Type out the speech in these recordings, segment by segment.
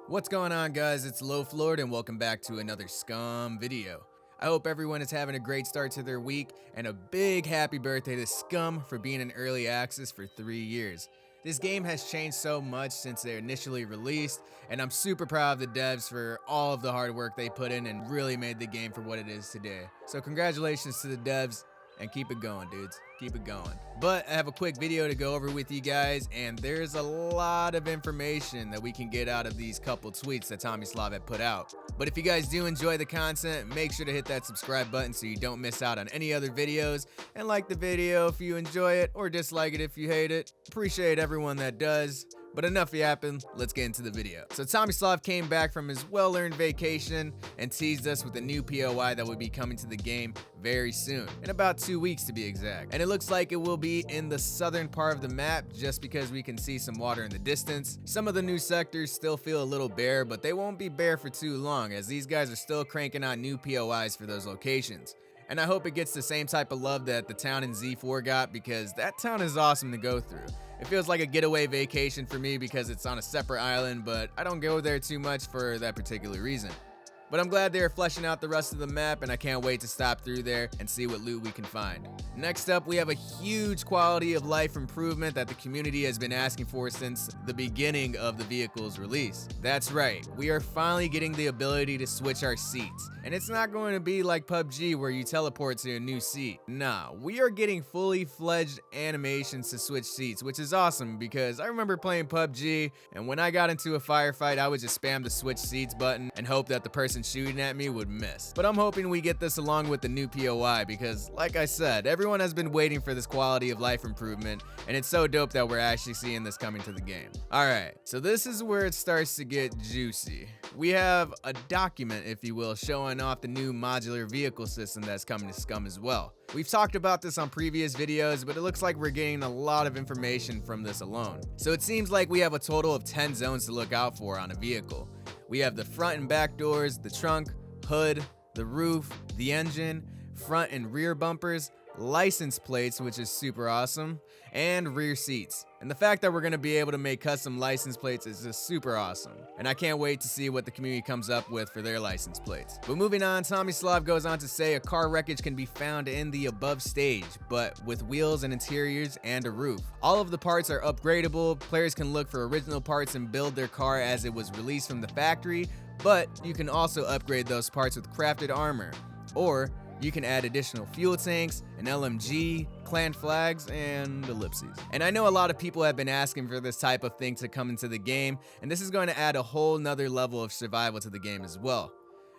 What's going on, guys? It's Lord and welcome back to another SCUM video. I hope everyone is having a great start to their week, and a big happy birthday to SCUM for being in early access for 3 years. This game has changed so much since they initially released, and I'm super proud of the devs for all of the hard work they put in and really made the game for what it is today. So congratulations to the devs, and keep it going, dudes. Keep it going. But I have a quick video to go over with you guys, and there's a lot of information that we can get out of these couple tweets that Tomislav had put out. But if you guys do enjoy the content, make sure to hit that subscribe button so you don't miss out on any other videos, and like the video if you enjoy it, or dislike it if you hate it. Appreciate everyone that does. But enough yapping, let's get into the video. So Tomislav came back from his well-earned vacation and teased us with a new POI that will be coming to the game very soon, in about 2 weeks to be exact. And it looks like it will be in the southern part of the map just because we can see some water in the distance. Some of the new sectors still feel a little bare, but they won't be bare for too long as these guys are still cranking out new POIs for those locations. And I hope it gets the same type of love that the town in Z4 got, because that town is awesome to go through. It feels like a getaway vacation for me because it's on a separate island, but I don't go there too much for that particular reason. But I'm glad they're fleshing out the rest of the map, and I can't wait to stop through there and see what loot we can find. Next up, we have a huge quality of life improvement that the community has been asking for since the beginning of the vehicle's release. That's right, we are finally getting the ability to switch our seats. And it's not going to be like PUBG where you teleport to a new seat. Nah, we are getting fully fledged animations to switch seats, which is awesome because I remember playing PUBG, and when I got into a firefight, I would just spam the switch seats button and hope that the person shooting at me would miss. But I'm hoping we get this along with the new POI because, like I said, everyone has been waiting for this quality of life improvement, and it's so dope that we're actually seeing this coming to the game. Alright, so this is where it starts to get juicy. We have a document, if you will, showing off the new modular vehicle system that's coming to SCUM as well. We've talked about this on previous videos, but it looks like we're getting a lot of information from this alone. So it seems like we have a total of 10 zones to look out for on a vehicle. We have the front and back doors, the trunk, hood, the roof, the engine, front and rear bumpers, license plates, which is super awesome, and rear seats. And the fact that we're going to be able to make custom license plates is just super awesome. And I can't wait to see what the community comes up with for their license plates. But moving on, Tomislav goes on to say a car wreckage can be found in the above stage, but with wheels and interiors and a roof. All of the parts are upgradable. Players can look for original parts and build their car as it was released from the factory, but you can also upgrade those parts with crafted armor. Or you can add additional fuel tanks, an LMG, clan flags, and ellipses. And I know a lot of people have been asking for this type of thing to come into the game, and this is going to add a whole nother level of survival to the game as well.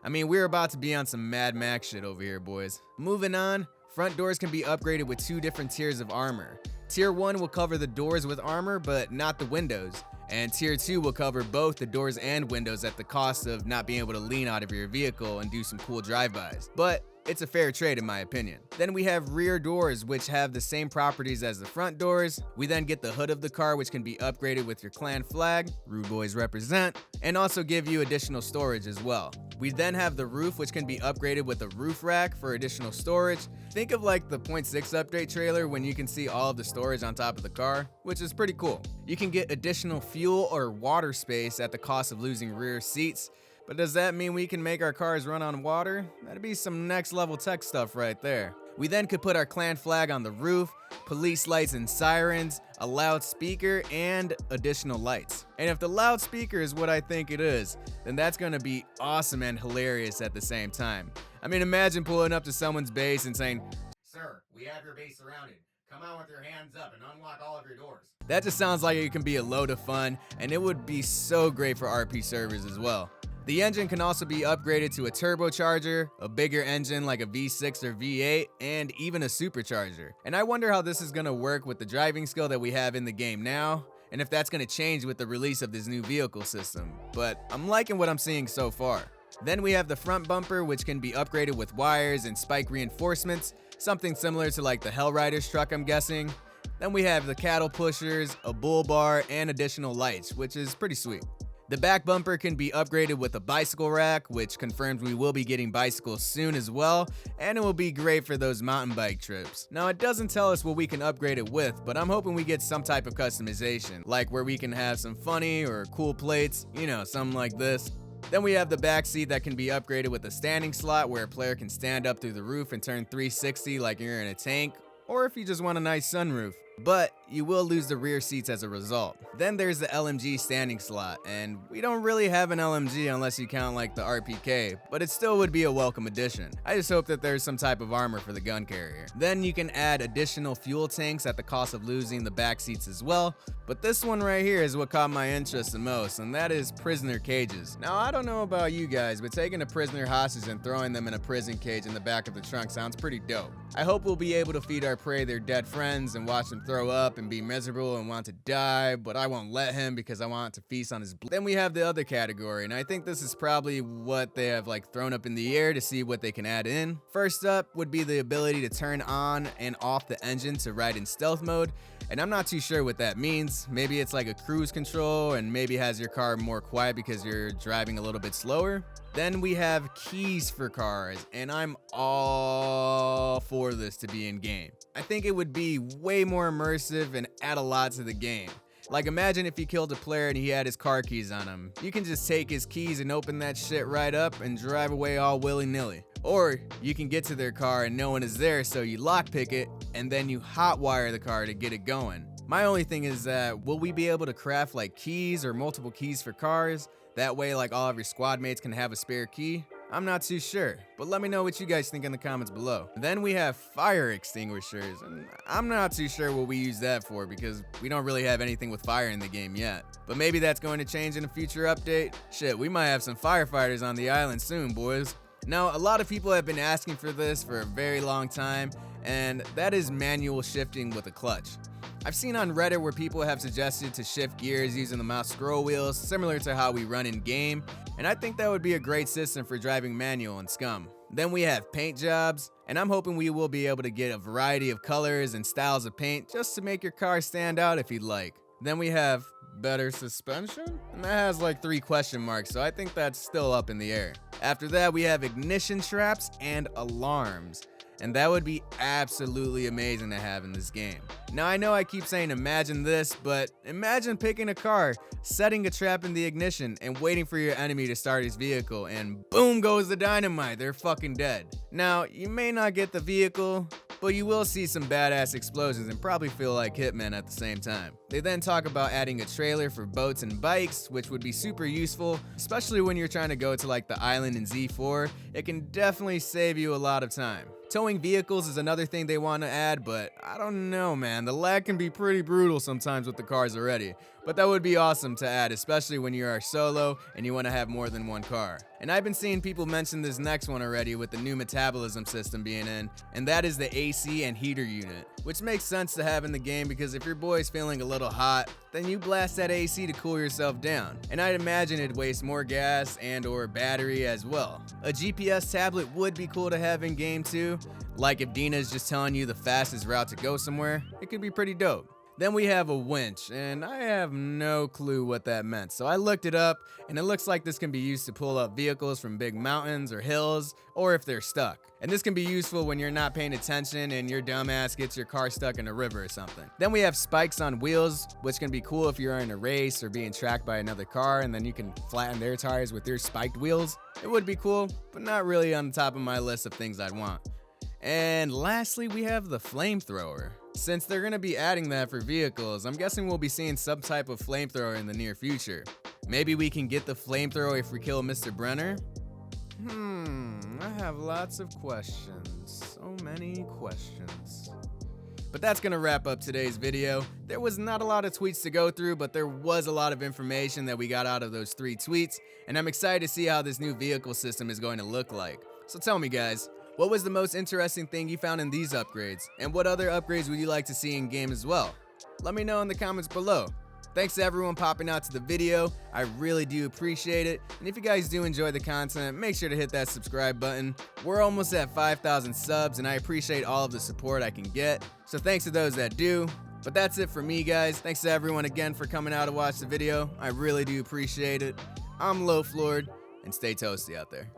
I mean, we're about to be on some Mad Max shit over here, boys. Moving on, front doors can be upgraded with 2 different tiers of armor. Tier 1 will cover the doors with armor, but not the windows. And Tier 2 will cover both the doors and windows at the cost of not being able to lean out of your vehicle and do some cool drive-bys. But it's a fair trade in my opinion. Then we have rear doors, which have the same properties as the front doors. We then get the hood of the car, which can be upgraded with your clan flag, Rude Boys represent, and also give you additional storage as well. We then have the roof, which can be upgraded with a roof rack for additional storage. Think of like the 0.6 update trailer when you can see all of the storage on top of the car, which is pretty cool. You can get additional fuel or water space at the cost of losing rear seats. But does that mean we can make our cars run on water? That'd be some next level tech stuff right there. We then could put our clan flag on the roof, police lights and sirens, a loudspeaker, and additional lights. And if the loudspeaker is what I think it is, then that's gonna be awesome and hilarious at the same time. I mean, imagine pulling up to someone's base and saying, "Sir, we have your base surrounded. Come out with your hands up and unlock all of your doors." That just sounds like it can be a load of fun, and it would be so great for RP servers as well. The engine can also be upgraded to a turbocharger, a bigger engine like a V6 or V8, and even a supercharger. And I wonder how this is going to work with the driving skill that we have in the game now, and if that's going to change with the release of this new vehicle system. But I'm liking what I'm seeing so far. Then we have the front bumper, which can be upgraded with wires and spike reinforcements, something similar to like the Hell Riders truck, I'm guessing. Then we have the cattle pushers, a bull bar, and additional lights, which is pretty sweet. The back bumper can be upgraded with a bicycle rack, which confirms we will be getting bicycles soon as well, and it will be great for those mountain bike trips. Now, it doesn't tell us what we can upgrade it with, but I'm hoping we get some type of customization, like where we can have some funny or cool plates, you know, something like this. Then we have the back seat that can be upgraded with a standing slot where a player can stand up through the roof and turn 360 like you're in a tank, or if you just want a nice sunroof. But you will lose the rear seats as a result. Then there's the LMG standing slot, and we don't really have an LMG unless you count like the RPK, but it still would be a welcome addition. I just hope that there's some type of armor for the gun carrier. Then you can add additional fuel tanks at the cost of losing the back seats as well, but this one right here is what caught my interest the most, and that is prisoner cages. Now, I don't know about you guys, but taking a prisoner hostage and throwing them in a prison cage in the back of the trunk sounds pretty dope. I hope we'll be able to feed our prey their dead friends and watch them throw up and be miserable and want to die, but I won't let him because I want to feast on his blood. Then we have the other category, and I think this is probably what they have like thrown up in the air to see what they can add in. First up would be the ability to turn on and off the engine to ride in stealth mode, and I'm not too sure what that means. Maybe it's like a cruise control and maybe has your car more quiet because you're driving a little bit slower. Then we have keys for cars, and I'm all for this to be in game. I think it would be way more immersive and add a lot to the game. Like, imagine if you killed a player and he had his car keys on him. You can just take his keys and open that shit right up and drive away all willy-nilly. Or you can get to their car and no one is there, so you lockpick it and then you hotwire the car to get it going. My only thing is that, will we be able to craft like keys or multiple keys for cars? That way like all of your squad mates can have a spare key? I'm not too sure, but let me know what you guys think in the comments below. Then we have fire extinguishers, and I'm not too sure what we use that for because we don't really have anything with fire in the game yet. But maybe that's going to change in a future update. Shit, we might have some firefighters on the island soon, boys. Now, a lot of people have been asking for this for a very long time, and that is manual shifting with a clutch. I've seen on Reddit where people have suggested to shift gears using the mouse scroll wheels, similar to how we run in game, and I think that would be a great system for driving manual in SCUM. Then we have paint jobs, and I'm hoping we will be able to get a variety of colors and styles of paint just to make your car stand out if you'd like. Then we have better suspension, and that has like 3 question marks, so I think that's still up in the air. After that, we have ignition traps and alarms. And that would be absolutely amazing to have in this game. Now, I know I keep saying imagine this, but imagine picking a car, setting a trap in the ignition, and waiting for your enemy to start his vehicle, and boom goes the dynamite, they're fucking dead. Now, you may not get the vehicle, but you will see some badass explosions and probably feel like Hitman at the same time. They then talk about adding a trailer for boats and bikes, which would be super useful, especially when you're trying to go to like the island in Z4. It can definitely save you a lot of time. Towing vehicles is another thing they want to add, but I don't know, man. The lag can be pretty brutal sometimes with the cars already. But that would be awesome to add, especially when you are solo and you want to have more than one car. And I've been seeing people mention this next one already with the new metabolism system being in, and that is the AC and heater unit, which makes sense to have in the game because if your boy's feeling a little hot, then you blast that AC to cool yourself down. And I'd imagine it'd waste more gas and or battery as well. A GPS tablet would be cool to have in game too. Like if Dina's just telling you the fastest route to go somewhere, it could be pretty dope. Then we have a winch, and I have no clue what that meant. So I looked it up, and it looks like this can be used to pull up vehicles from big mountains or hills, or if they're stuck. And this can be useful when you're not paying attention and your dumbass gets your car stuck in a river or something. Then we have spikes on wheels, which can be cool if you're in a race or being tracked by another car, and then you can flatten their tires with your spiked wheels. It would be cool, but not really on the top of my list of things I'd want. And lastly, we have the flamethrower. Since they're going to be adding that for vehicles, I'm guessing we'll be seeing some type of flamethrower in the near future. Maybe we can get the flamethrower if we kill Mr. Brenner? I have lots of questions. So many questions. But that's going to wrap up today's video. There was not a lot of tweets to go through, but there was a lot of information that we got out of those 3 tweets, and I'm excited to see how this new vehicle system is going to look like. So tell me guys, what was the most interesting thing you found in these upgrades? And what other upgrades would you like to see in game as well? Let me know in the comments below. Thanks to everyone popping out to the video. I really do appreciate it. And if you guys do enjoy the content, make sure to hit that subscribe button. We're almost at 5,000 subs and I appreciate all of the support I can get. So thanks to those that do. But that's it for me, guys. Thanks to everyone again for coming out to watch the video. I really do appreciate it. I'm Loaf Lord, and stay toasty out there.